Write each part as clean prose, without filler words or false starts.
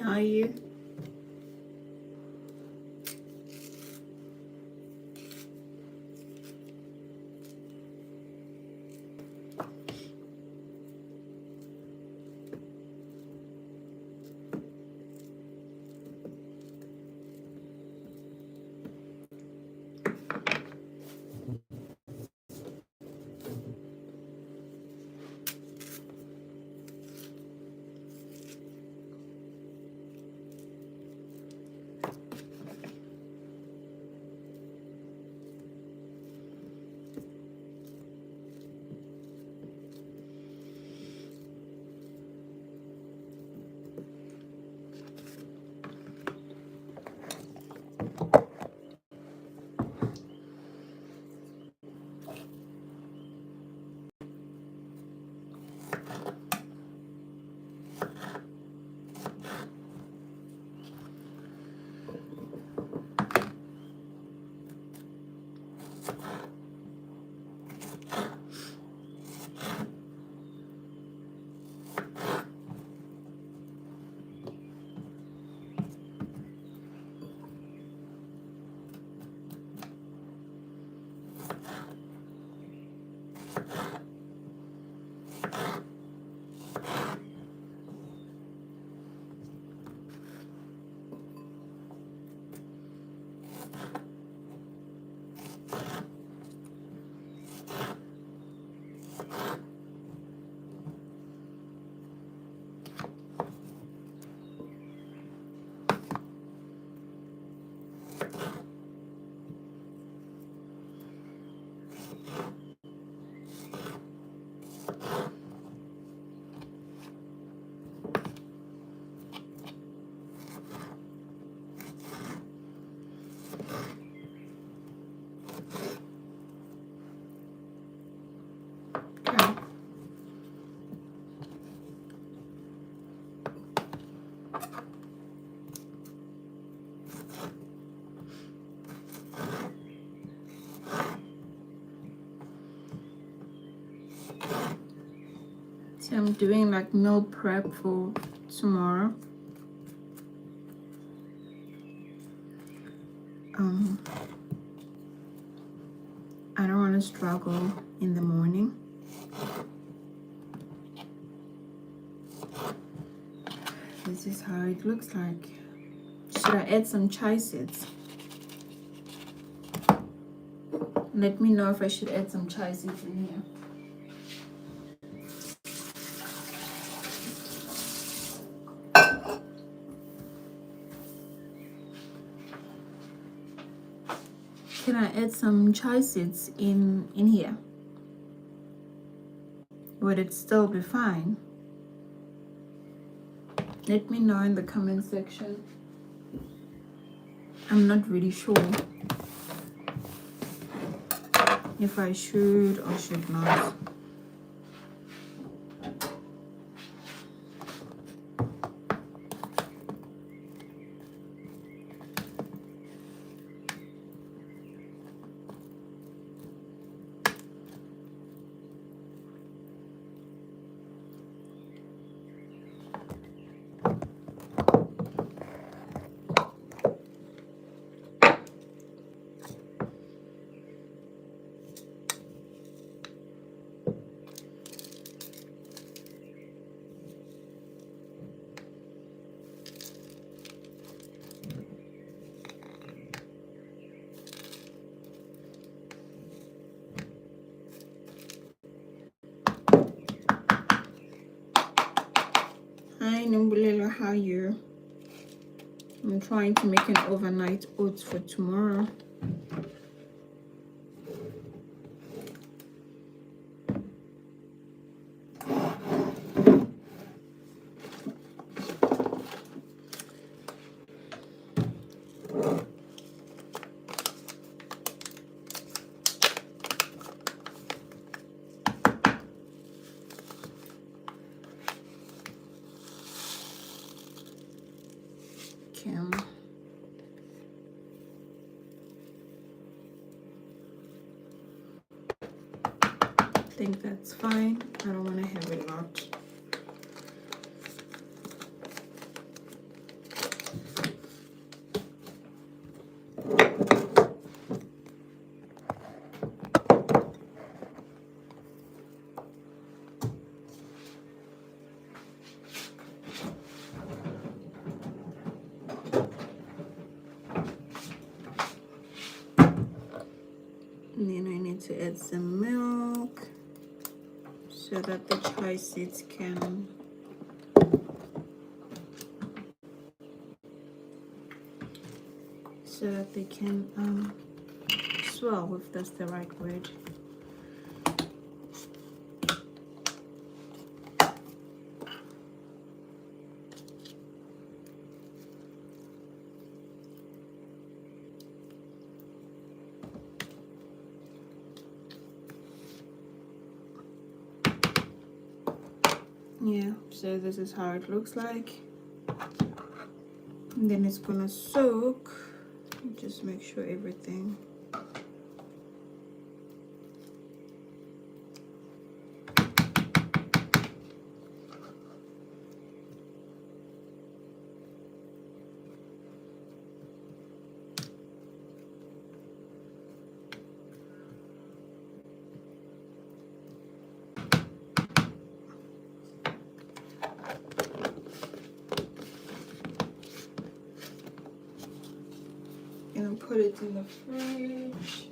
how are you? Okay. So I'm doing like meal prep for tomorrow. I don't want to struggle in the morning. This is how it looks like. Should I add some chia seeds? Let me know if I should add some chia seeds in here. Can I add some chia seeds in here? Would it still be fine? Let me know in the comment section. I'm not really sure if I should or should not. Hi Numbulela, how are you? I'm trying to make an overnight oats for tomorrow. Okay. I think that's fine. I don't want to have a lot. going to add some milk so that the chia seeds can swell, if that's the right word. Yeah, so this is how it looks like. And then it's gonna soak. Just make sure everything and put it in the fridge.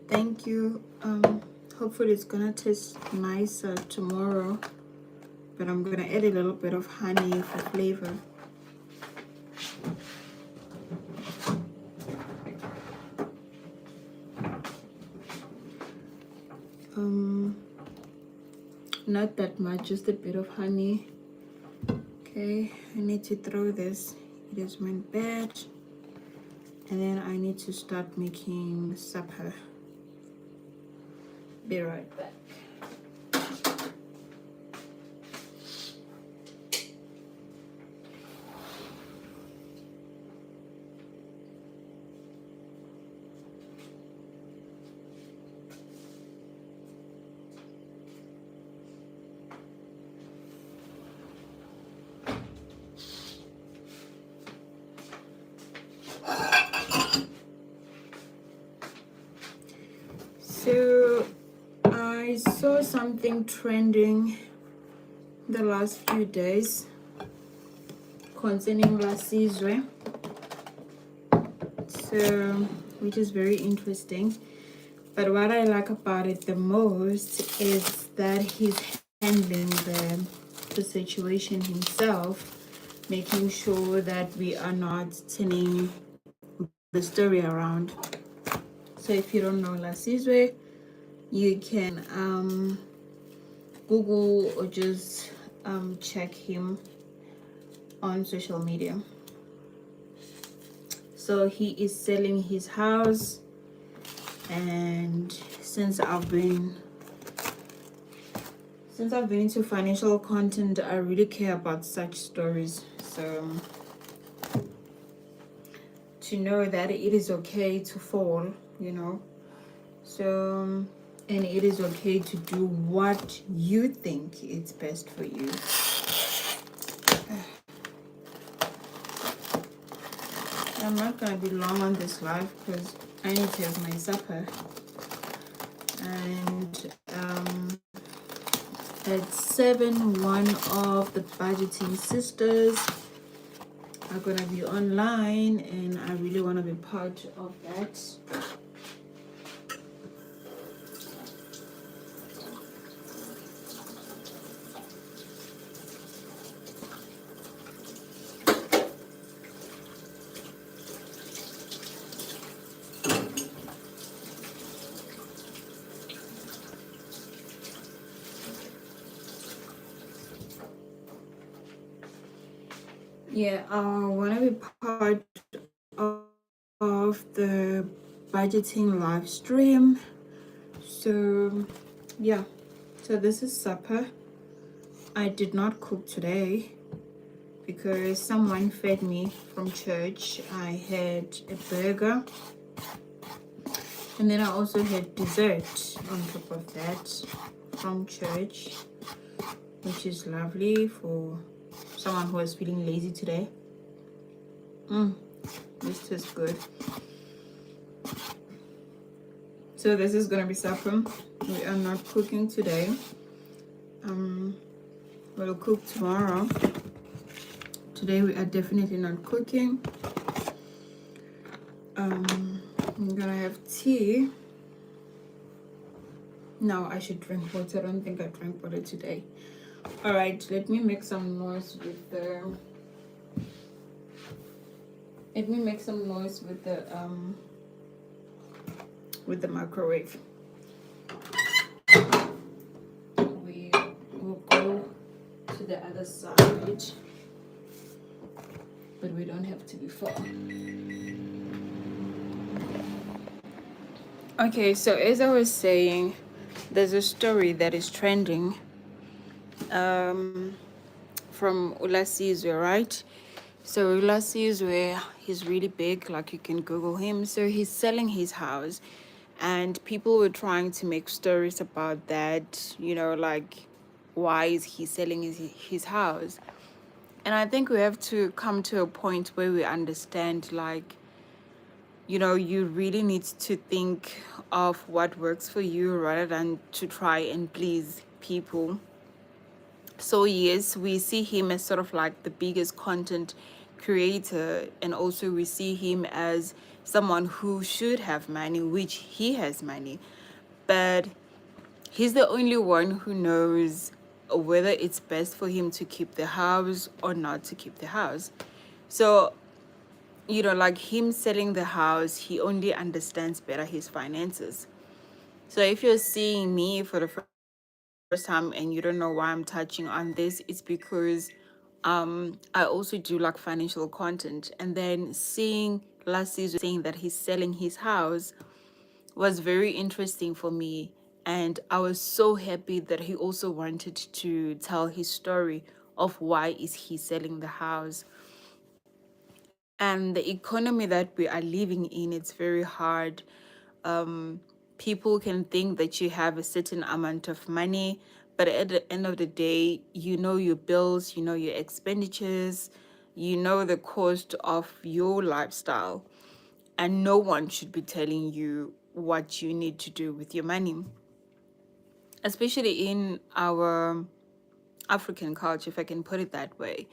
Thank you. Hopefully it's gonna taste nicer tomorrow, but I'm gonna add a little bit of honey for flavor. Not that much, just a bit of honey. Okay, I need to throw this. It is went bad, and then I need to start making supper. Be right back. So I saw something trending the last few days concerning Lasizwe, so which is very interesting. But what I like about it the most is that he's handling the situation himself, making sure that we are not turning the story around. So if you don't know Lasizwe, you can Google or just check him on social media. So he is selling his house, and since I've been into financial content, I really care about such stories. So to know that it is okay to fall, you know, so, and it is okay to do what you think is best for you. I'm not gonna be long on this live because I need to have my supper, and at 7, one of the budgeting sisters are gonna be online, and I really want to be part of that. Yeah, I want to be part of the budgeting live stream. So yeah, so this is supper. I did not cook today because someone fed me from church. I had a burger, and then I also had dessert on top of that from church, which is lovely for someone who is feeling lazy today. This tastes good. So this is gonna be supper. We are not cooking today. We'll cook tomorrow. Today we are definitely not cooking. I'm gonna have tea. No, I should drink water. I don't think I drank water today. All right, let me make some noise with the. Let me make some noise with the microwave. We will go to the other side, but we don't have to be far. Okay, so as I was saying, there's a story that is trending from Ulasizwe, right? So Ulasizwe, he's really big, like you can Google him. So he's selling his house, and people were trying to make stories about that, like why is he selling his house? And I think we have to come to a point where we understand, like, you really need to think of what works for you rather than to try and please people. So yes, we see him as sort of like the biggest content creator, and also we see him as someone who should have money, which he has money, but he's the only one who knows whether it's best for him to keep the house or not to keep the house. So like him selling the house, he only understands better his finances. So if you're seeing me for the first time and you don't know why I'm touching on this, it's because I also do like financial content. And then seeing last season saying that he's selling his house was very interesting for me. And I was so happy that he also wanted to tell his story of why is he selling the house. And the economy that we are living in, it's very hard. People can think that you have a certain amount of money, but at the end of the day, you know your bills, you know your expenditures, you know the cost of your lifestyle, and no one should be telling you what you need to do with your money, especially in our African culture, if I can put it that way.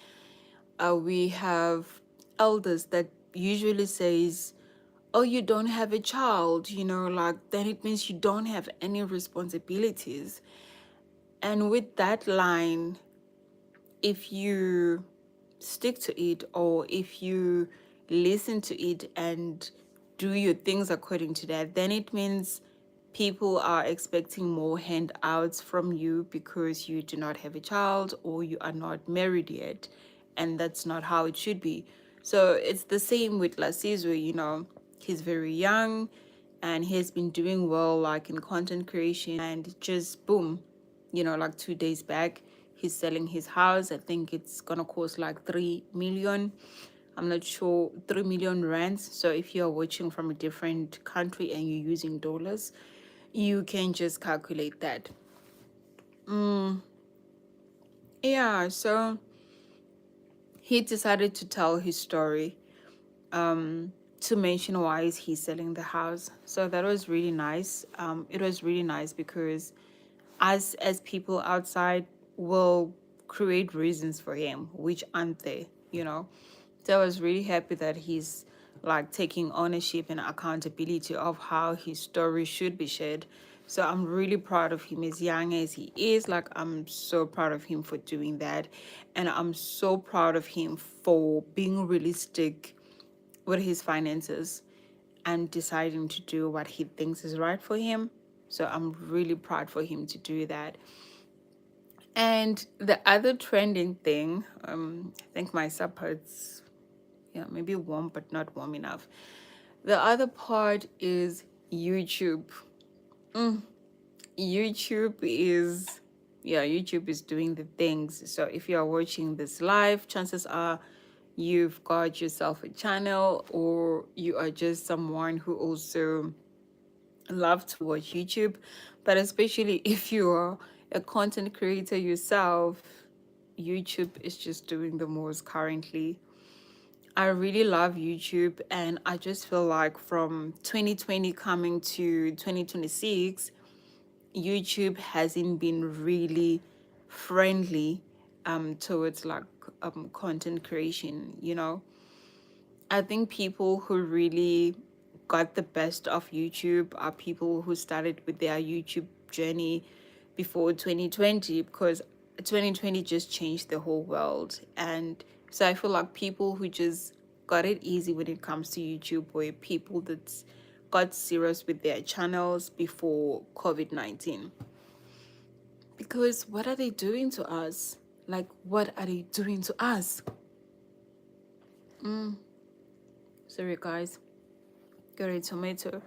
We have elders that usually says, oh, you don't have a child, like then it means you don't have any responsibilities. And with that line, if you stick to it, or if you listen to it and do your things according to that, then it means people are expecting more handouts from you because you do not have a child or you are not married yet. And that's not how it should be. So it's the same with Lasizwe, he's very young and he has been doing well, like in content creation, and just boom, like 2 days back, he's selling his house. I think it's gonna cost like 3 million. I'm not sure, 3 million rands. So if you're watching from a different country and you're using dollars, you can just calculate that. Yeah, so he decided to tell his story, to mention why is he selling the house. So that was really nice. It was really nice because us as people outside will create reasons for him which aren't there. So I was really happy that he's like taking ownership and accountability of how his story should be shared. So I'm really proud of him, as young as he is. Like, I'm so proud of him for doing that, and I'm so proud of him for being realistic with his finances and deciding to do what he thinks is right for him. So I'm really proud for him to do that. And the other trending thing, I think my supper's, yeah, maybe warm, but not warm enough. The other part is YouTube. YouTube is, yeah, YouTube is doing the things. So if you are watching this live, chances are you've got yourself a channel, or you are just someone who also love to watch YouTube. But especially if you're a content creator yourself, YouTube is just doing the most currently. I really love YouTube, and I just feel like from 2020 coming to 2026, YouTube hasn't been really friendly towards like content creation, you know. I think people who really got the best of YouTube are people who started with their YouTube journey before 2020, because 2020 just changed the whole world. And so I feel like people who just got it easy when it comes to YouTube were people that got serious with their channels before COVID-19. Because what are they doing to us? Like, what are they doing to us? Sorry, guys. Got a tomato.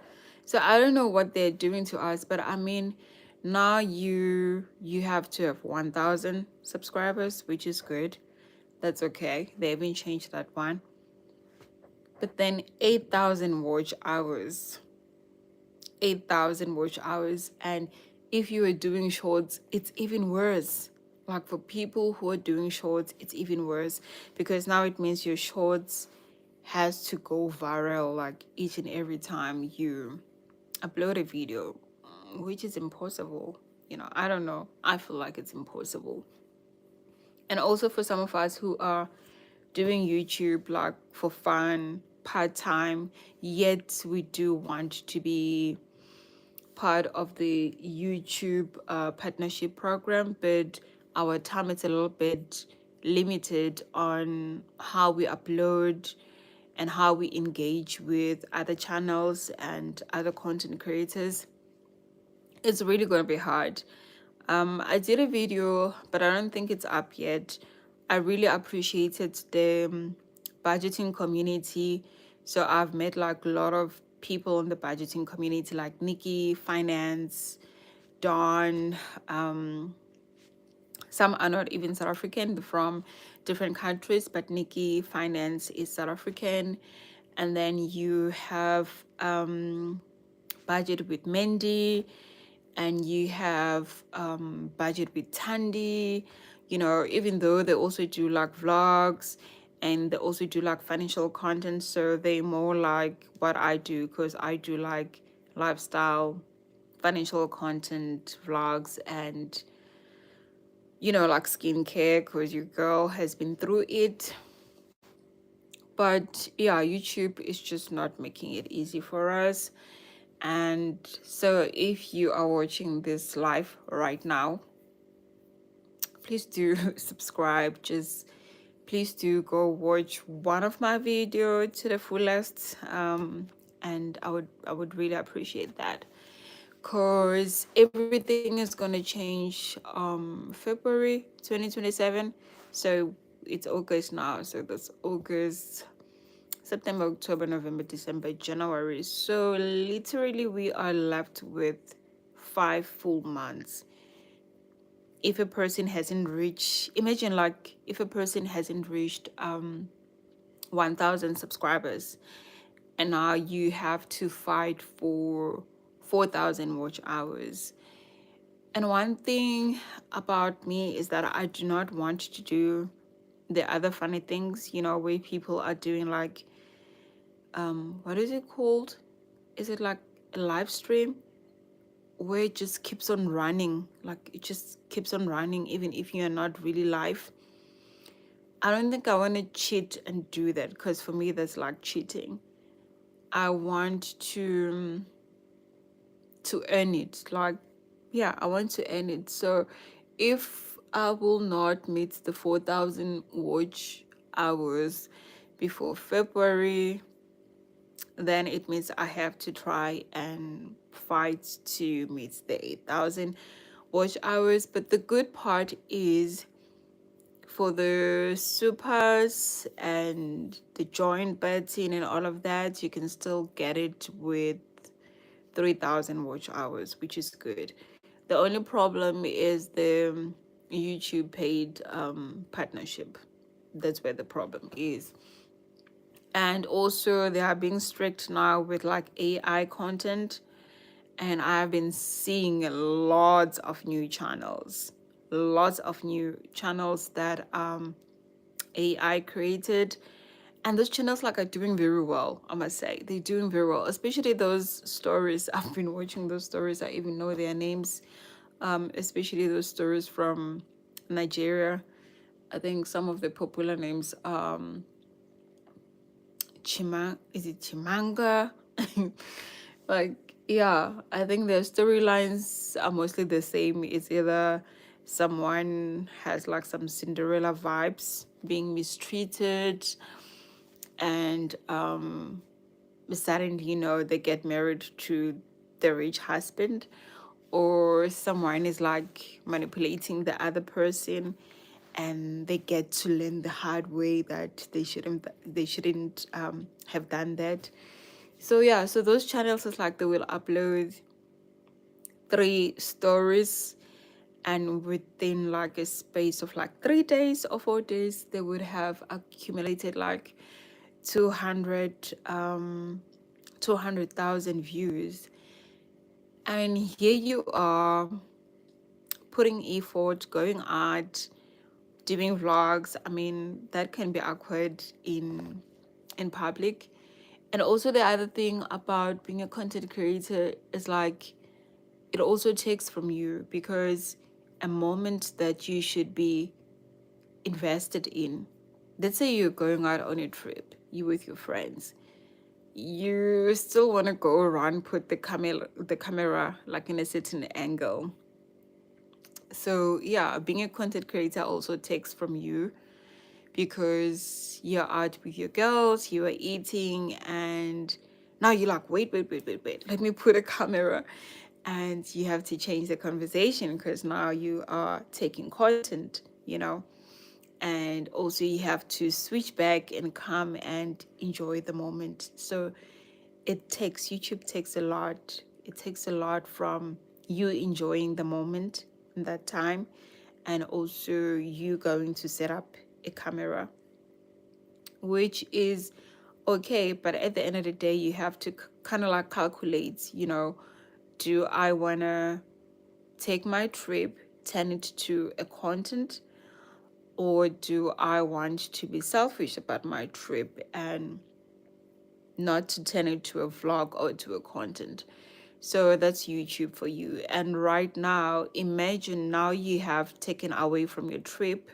So I don't know what they're doing to us, but I mean, now you have to have 1,000 subscribers, which is good. That's okay. They haven't changed that one. But then 8,000 watch hours. 8,000 watch hours. And if you are doing shorts, it's even worse. Like for people who are doing shorts, it's even worse, because now it means your shorts has to go viral like each and every time you upload a video, which is impossible. You know, I don't know. I feel like it's impossible. And also for some of us who are doing YouTube like for fun, part time, yet we do want to be part of the YouTube partnership program, but our time is a little bit limited on how we upload and how we engage with other channels and other content creators. It's really going to be hard. I did a video, but I don't think it's up yet. I really appreciated the budgeting community. So I've met like a lot of people in the budgeting community, like Nikki, Finance, Dawn. Some are not even South African, they're from different countries, but Nikki, Finance, is South African. And then you have Budget with Mendy, and you have Budget with Tandy. You know, even though they also do like vlogs and they also do like financial content, so they more like what I do, because I do like lifestyle financial content vlogs and, you know, like skincare, because your girl has been through it. But yeah, YouTube is just not making it easy for us. And so if you are watching this live right now, please do subscribe. Just please do go watch one of my video to the fullest. And I would really appreciate that, because everything is going to change February 2027. So it's August now, so that's August, September, October, November, December, January. So literally we are left with 5 full months. If a person hasn't reached, imagine like if a person hasn't reached 1,000 subscribers, and now you have to fight for 4,000 watch hours. And one thing about me is that I do not want to do the other funny things, you know, where people are doing like, what is it called? Is it like a live stream where it just keeps on running? Like it just keeps on running even if you're not really live. I don't think I want to cheat and do that, because for me that's like cheating. I want to earn it. Like, yeah, I want to earn it. So if I will not meet the 4,000 watch hours before February, then it means I have to try and fight to meet the 8,000 watch hours. But the good part is, for the supers and the joint button and all of that, you can still get it with 3,000 watch hours, which is good. The only problem is the YouTube paid partnership. That's where the problem is. And also they are being strict now with like AI content. And I've been seeing lots of new channels that AI created. And those channels like are doing very well, I must say. They're doing very well, especially those stories. I've been watching those stories. I even know their names, especially those stories from Nigeria. I think some of the popular names, is it Chimanga? Like, yeah, I think their storylines are mostly the same. It's either someone has like some Cinderella vibes, being mistreated, and suddenly, they get married to the rich husband, or someone is like manipulating the other person, and they get to learn the hard way that they shouldn't have done that. So yeah, so those channels is like they will upload 3 stories, and within like a space of like 3 days or 4 days, they would have accumulated like 200 200,000 views. And here you are putting effort, going out, doing vlogs. I mean, that can be awkward in public. And also the other thing about being a content creator is like it also takes from you, because a moment that you should be invested in. Let's say you're going out on a trip, you with your friends. You still want to go around, put the camera like in a certain angle. So yeah, being a content creator also takes from you, because you're out with your girls, you are eating, and now you're like, wait, let me put a camera. And you have to change the conversation because now you are taking content. And also you have to switch back and come and enjoy the moment. So YouTube takes a lot. It takes a lot from you enjoying the moment in that time, and also you going to set up a camera, which is okay. But at the end of the day, you have to kind of like calculate, do I want to take my trip, turn it to a content, or do I want to be selfish about my trip and not to turn it to a vlog or to a content? So that's YouTube for you. And right now, imagine now you have taken away from your trip,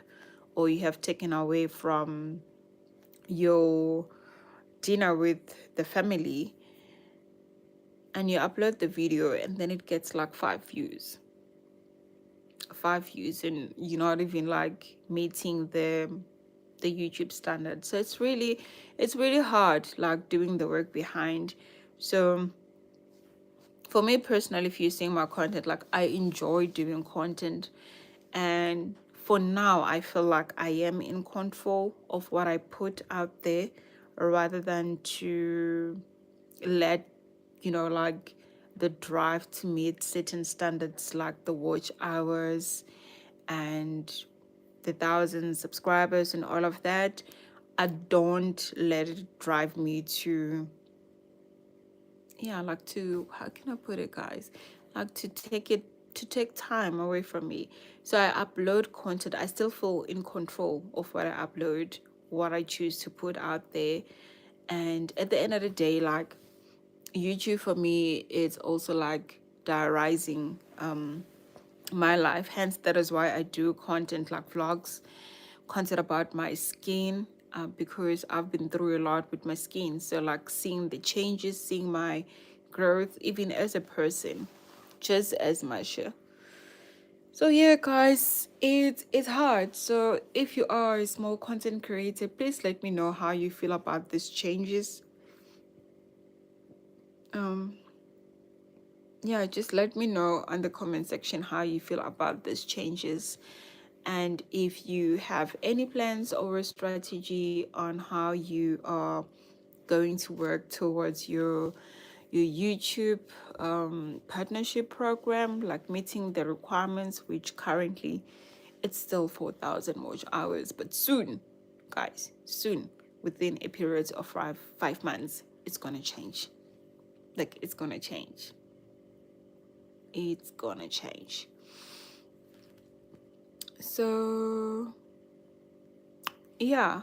or you have taken away from your dinner with the family, and you upload the video and then it gets like 5 views, and you're not even like meeting the YouTube standard. So it's really hard like doing the work behind. So for me personally, if you're seeing my content, like I enjoy doing content, and for now I feel like I am in control of what I put out there, rather than to let like the drive to meet certain standards, like the watch hours and the 1,000 subscribers and all of that. I don't let it drive me to, yeah, like to, how can I put it, guys? Like to take time away from me. So I upload content. I still feel in control of what I upload, what I choose to put out there. And at the end of the day, like YouTube for me is also like diarizing my life. Hence, that is why I do content like vlogs, content about my skin, because I've been through a lot with my skin. So like seeing the changes, seeing my growth, even as a person, just as Marcia. So yeah, guys, it's hard. So if you are a small content creator, please let me know how you feel about these changes. Um, yeah, just let me know on the comment section how you feel about these changes, and if you have any plans or a strategy on how you are going to work towards your YouTube partnership program, like meeting the requirements, which currently it's still 4,000 watch hours, but soon, guys, soon, within a period of 5 months, it's gonna change. Like it's gonna change. It's gonna change. So yeah,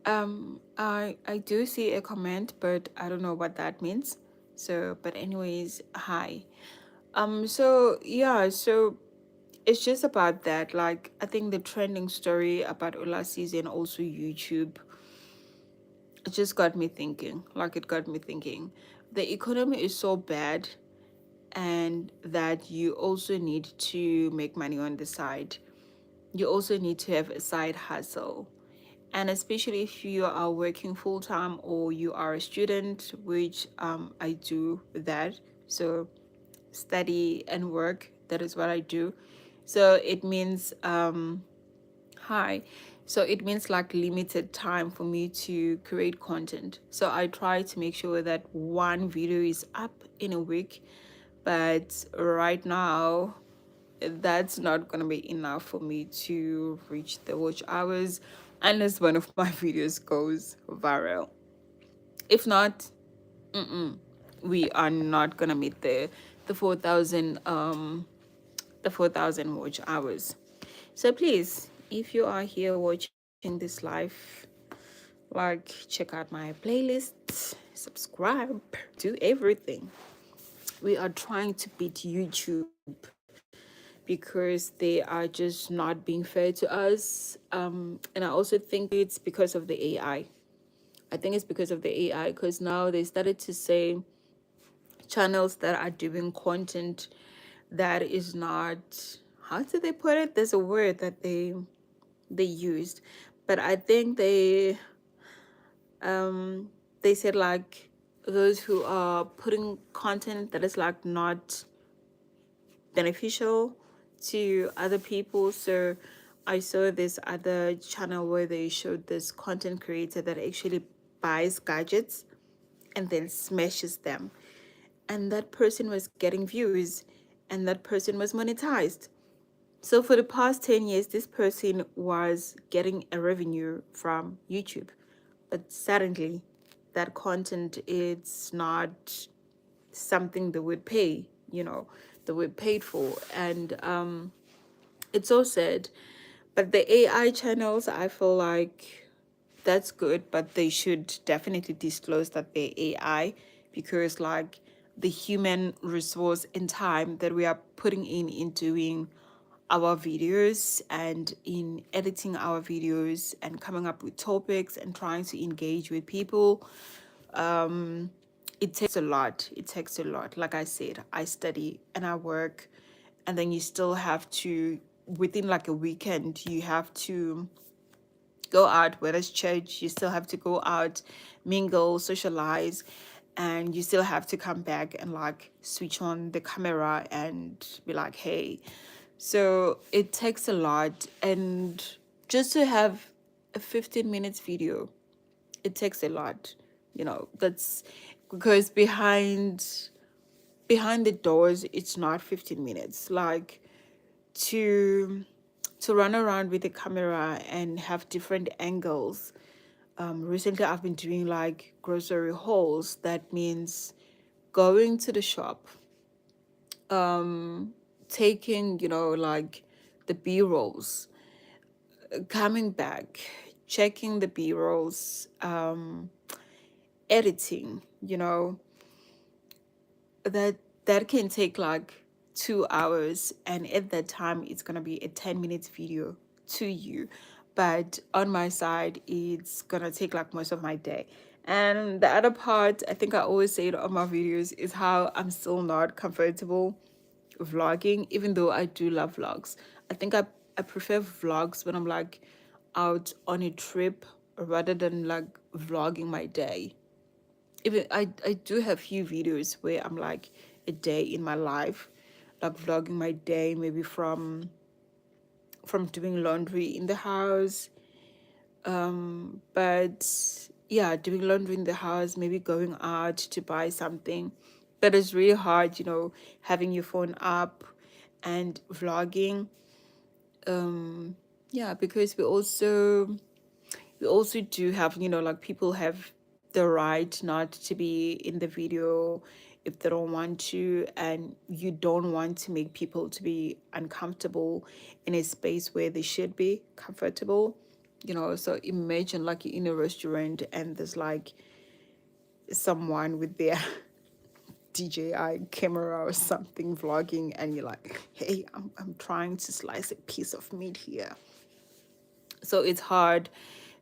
I do see a comment, but I don't know what that means. So, but anyways, hi. So yeah, so it's just about that. Like, I think the trending story about Ola season, also YouTube, it just got me thinking. Like, it got me thinking. The economy is so bad, and that you also need to make money on the side. You also need to have a side hustle. And especially if you are working full time or you are a student, which I do that. So study and work, that is what I do. So it means hi. So it means like limited time for me to create content. So I try to make sure that one video is up in a week. But right now, that's not gonna be enough for me to reach the watch hours unless one of my videos goes viral. If not, we are not gonna meet the 4,000 the 4,000 watch hours. So please, if you are here watching this live, like, check out my playlist, subscribe, do everything. We are trying to beat YouTube because they are just not being fair to us. And I also think it's because of the AI. I think it's because of the AI, because now they started to say channels that are doing content that is not, how do they put it? There's a word that they used, but I think they said like those who are putting content that is like not beneficial to other people. So I saw this other channel where they showed this content creator that actually buys gadgets and then smashes them. And that person was getting views, and that person was monetized. So for the past 10 years, this person was getting a revenue from YouTube. But suddenly, that content, it's not something they would pay, they were paid for. And it's so sad. But the AI channels, I feel like that's good, but they should definitely disclose that they're AI, because like the human resource and time that we are putting in doing our videos and in editing our videos and coming up with topics and trying to engage with people, it takes a lot. It takes a lot. Like I said, I study and I work, and then you still have to, within like a weekend, you have to go out, whether it's church, you still have to go out, mingle, socialize, and you still have to come back and like switch on the camera and be like, hey. So it takes a lot. And just to have a 15 minutes video, it takes a lot. That's because behind the doors, it's not 15 minutes. Like, to run around with the camera and have different angles. Recently I've been doing like grocery hauls. That means going to the shop, taking, like the B-rolls, coming back, checking the B-rolls, editing, that that can take like 2 hours, and at that time it's gonna be a 10 minutes video to you, but on my side it's gonna take like most of my day. And the other part, I think I always say it on my videos, is how I'm still not comfortable vlogging, even though I do love vlogs. I think I prefer vlogs when I'm like out on a trip rather than like vlogging my day. Even I do have few videos where I'm like a day in my life, like vlogging my day, maybe from doing laundry in the house. But yeah, doing laundry in the house, maybe going out to buy something. But it's really hard, having your phone up and vlogging. Yeah, because we also do have, like, people have the right not to be in the video if they don't want to, and you don't want to make people to be uncomfortable in a space where they should be comfortable. So imagine like you're in a restaurant and there's like someone with their DJI camera or something vlogging, and you're like, hey, I'm trying to slice a piece of meat here. So it's hard.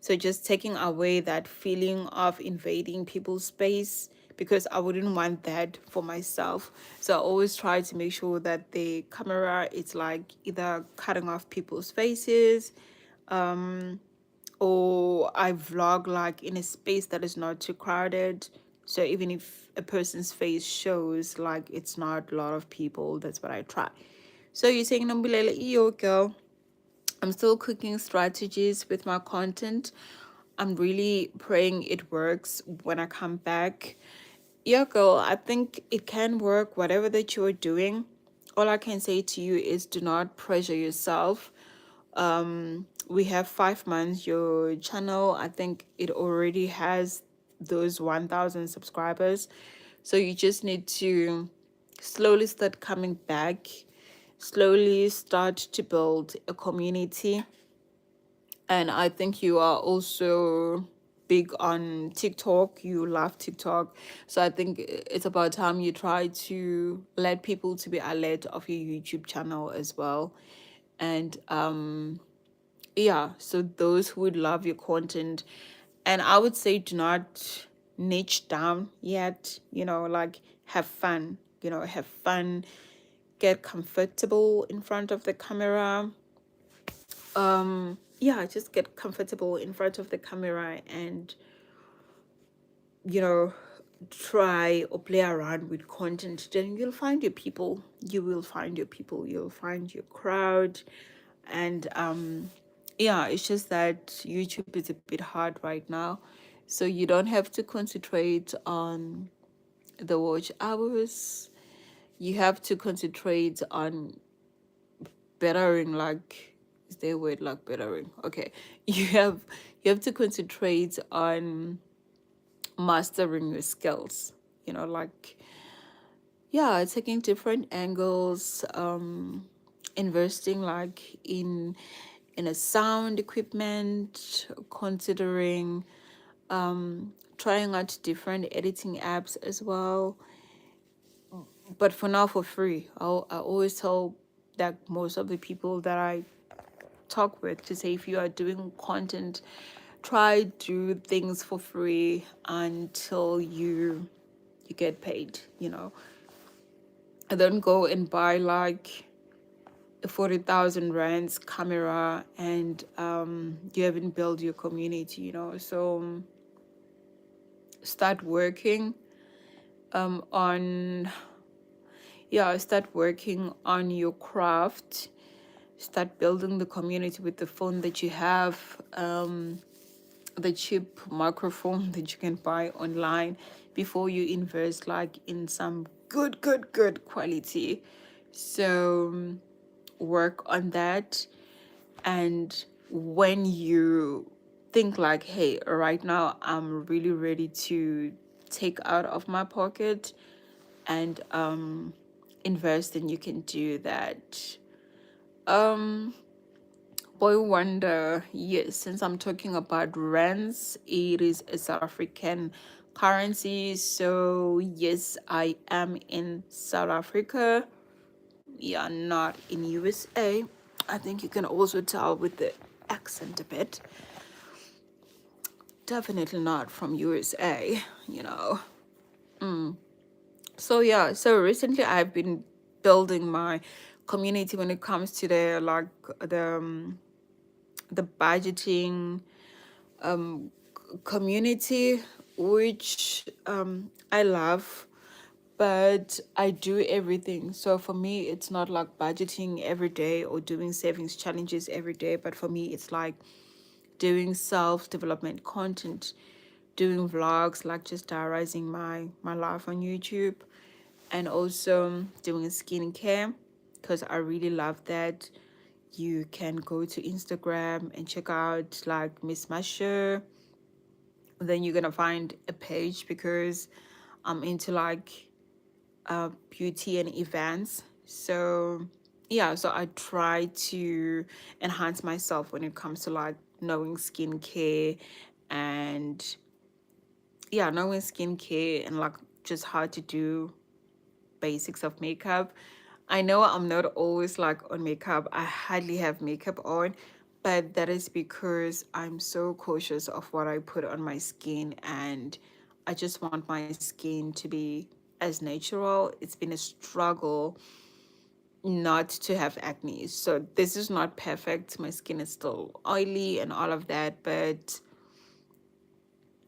So just taking away that feeling of invading people's space, because I wouldn't want that for myself. So I always try to make sure that the camera, it's like either cutting off people's faces, or I vlog like in a space that is not too crowded. So even if a person's face shows, like it's not a lot of people, that's what I try. So you're saying, Nambulela, yo, girl, I'm still cooking strategies with my content. I'm really praying it works when I come back. Yeah, girl, I think it can work, whatever that you're doing. All I can say to you is do not pressure yourself. We have 5 months. Your channel, I think it already has those 1,000 subscribers. So you just need to slowly start coming back, slowly start to build a community. And I think you are also big on TikTok. You love TikTok. So I think it's about time you try to let people to be alert of your YouTube channel as well. And yeah, so those who would love your content, and I would say do not niche down yet, like have fun, have fun, get comfortable in front of the camera. Yeah, just get comfortable in front of the camera and you know try or play around with content. Then you'll find your people, you'll find your crowd. And yeah, it's just that YouTube is a bit hard right now, so you don't have to concentrate on the watch hours. You have to concentrate on bettering, like, is there a word like bettering? Okay. You have to concentrate on mastering your skills, like, yeah, taking different angles, investing like in a sound equipment, considering trying out different editing apps as well. But for now, for free. I always tell that most of the people that I talk with to say, if you are doing content, try do things for free until you get paid. And then go and buy like a 40,000 rands camera, and you haven't built your community. So start working on yeah, start working on your craft, start building the community with the phone that you have, the cheap microphone that you can buy online, before you invest like in some good quality. So work on that. And when you think like, hey, right now I'm really ready to take out of my pocket and invest, then you can do that. Boy wonder, yes, since I'm talking about rands, it is a South African currency. So yes, I am in South Africa. Yeah, not in USA. I think you can also tell with the accent a bit. Definitely not from USA. So yeah, so recently I've been building my community when it comes to the budgeting community, which I love, but I do everything. So for me, it's not like budgeting every day or doing savings challenges every day, but for me, it's like doing self-development content, doing vlogs, like just diarizing my life on YouTube, and also doing skincare, because I really love that. You can go to Instagram and check out like Miss Marcia. Then you're gonna find a page, because I'm into like beauty and events. So yeah, so I try to enhance myself when it comes to like knowing skincare and yeah, knowing skincare and like just how to do basics of makeup. I know I'm not always like on makeup. I hardly have makeup on, but that is because I'm so cautious of what I put on my skin, and I just want my skin to be as natural. It's been a struggle not to have acne. So this is not perfect. My skin is still oily and all of that, but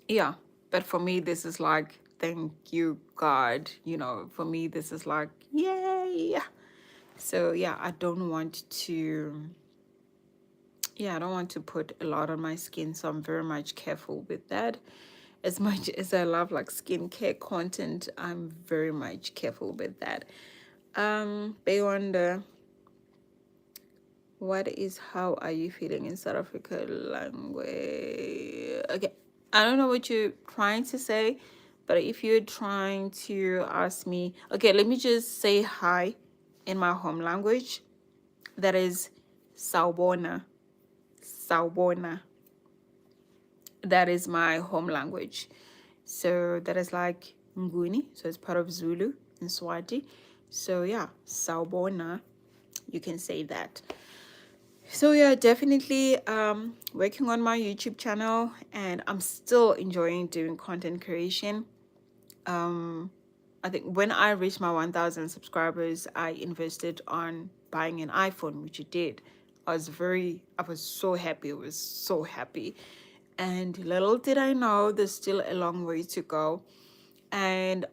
yeah, but for me this is like thank you God, for me this is like yay. So yeah, I don't want to put a lot on my skin, so I'm very much careful with that. As much as I love like skincare content, I'm very much careful with that. Beyond what is how are you feeling in South Africa language? Okay, I don't know what you're trying to say, but if you're trying to ask me, okay, let me just say hi in my home language. That is Sawubona. Sawubona. That is my home language. So that is like Nguni. So it's part of Zulu and Swati. So yeah, Sawubona. You can say that. So yeah, definitely working on my YouTube channel, and I'm still enjoying doing content creation. I think when I reached my 1,000 subscribers, I invested on buying an iPhone, which it did. I was so happy. I was so happy. And little did I know there's still a long way to go. And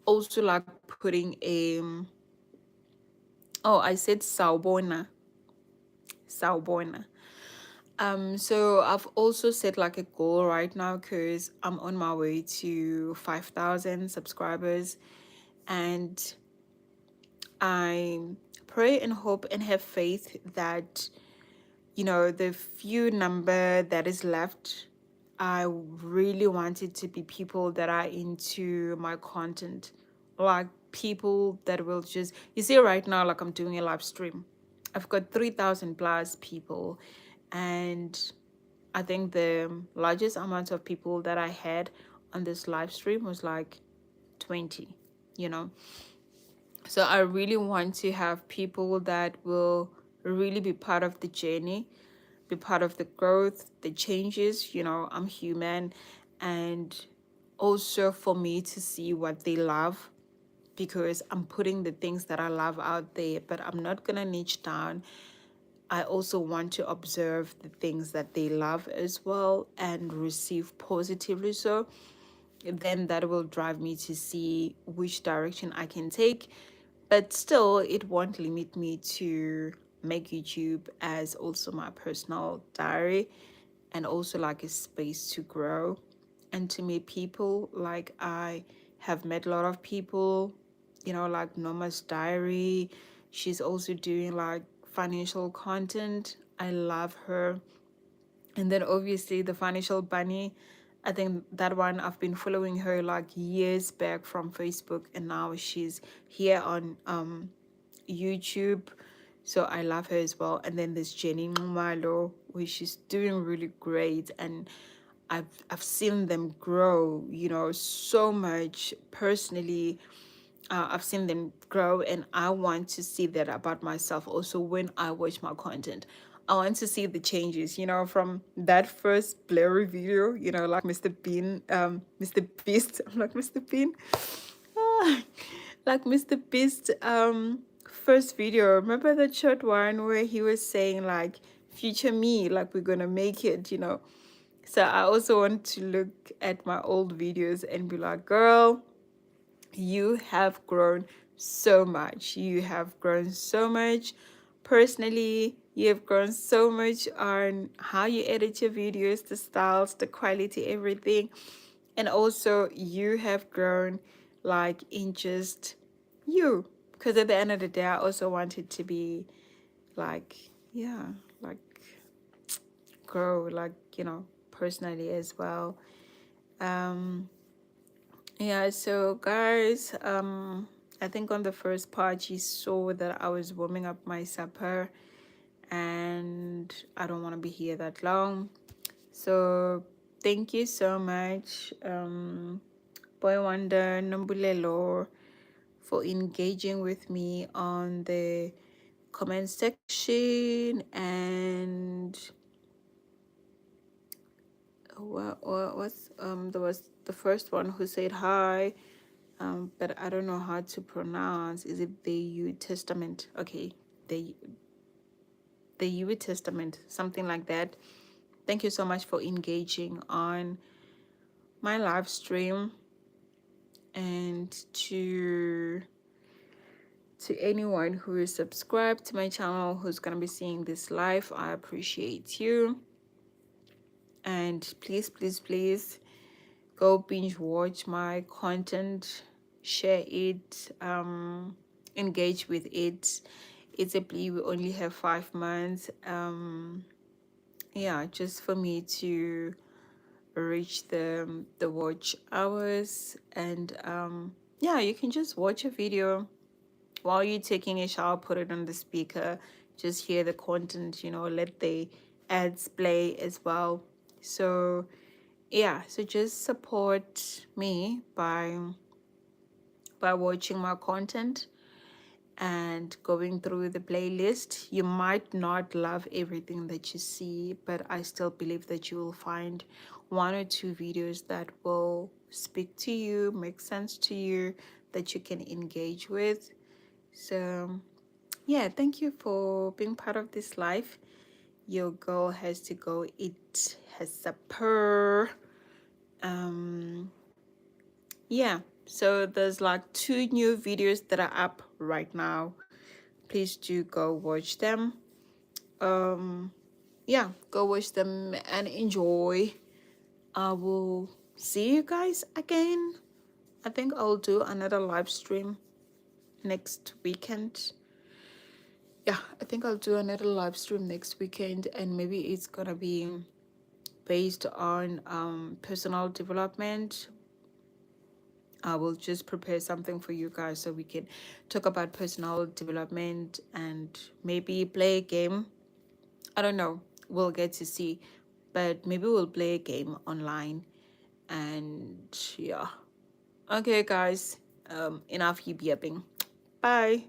also like putting a, oh, I said Sawubona. Sawubona. So I've also set like a goal right now because I'm on my way to 5,000 subscribers, and I pray and hope and have faith that, the few number that is left, I really want it to be people that are into my content, like people that will just, you see, right now, like I'm doing a live stream. I've got 3,000 plus people, and I think the largest amount of people that I had on this live stream was like 20, you know. So I really want to have people that will really be part of the journey, be part of the growth, the changes. I'm human, and also for me to see what they love, because I'm putting the things that I love out there, but I'm not gonna niche down. I also want to observe the things that they love as well and receive positively. So then that will drive me to see which direction I can take. But still, it won't limit me to make YouTube as also my personal diary, and also like a space to grow and to meet people. Like I have met a lot of people, like Norma's diary. She's also doing like financial content. I love her. And then obviously the financial bunny. I think that one, I've been following her like years back from Facebook, and now she's here on YouTube. So I love her as well. And then there's Jenny Malo, where she's doing really great, and I've seen them grow, so much personally. I've seen them grow, and I want to see that about myself also when I watch my content. I want to see the changes, from that first blurry video, like Mr. Bean, Mr. Beast. I'm like Mr. Bean. Ah, like Mr. Beast, first video. Remember that short one where he was saying like, future me, like we're gonna make it. So I also want to look at my old videos and be like, girl, you have grown so much. You have grown so much personally. You have grown so much on how you edit your videos, the styles, the quality, everything. And also, you have grown like in just you. Because at the end of the day, I also wanted to be like, yeah, like grow, like, personally as well. Um, Yeah, so guys, I think on the first part you saw that I was warming up my supper, and I don't want to be here that long. So thank you so much, Boy Wonder Nombulelo, for engaging with me on the comment section. And what's there was the first one who said hi, but I don't know how to pronounce. Is it the U Testament? Okay, the U Testament, something like that. Thank you so much for engaging on my live stream. And to anyone who is subscribed to my channel, who's gonna be seeing this live, I appreciate you. And please, please, please go binge watch my content, share it, engage with it. It's a plea. We only have 5 months. Yeah, just for me to reach the watch hours. And yeah, you can just watch a video while you're taking a shower, put it on the speaker, just hear the content, let the ads play as well. So yeah, so just support me by watching my content and going through the playlist. You might not love everything that you see, but I still believe that you will find one or two videos that will speak to you, make sense to you, that you can engage with. So yeah, thank you for being part of this life. Your girl has to go eat her supper. Yeah, so there's like 2 new videos that are up right now. Please do go watch them. Yeah, go watch them and enjoy. I will see you guys again. I think I'll do another live stream next weekend. Yeah, I think I'll do another live stream next weekend, and maybe it's gonna be based on personal development. I will just prepare something for you guys so we can talk about personal development and maybe play a game. I don't know. We'll get to see. But maybe we'll play a game online. And yeah. Okay, guys. Enough yapping. Bye.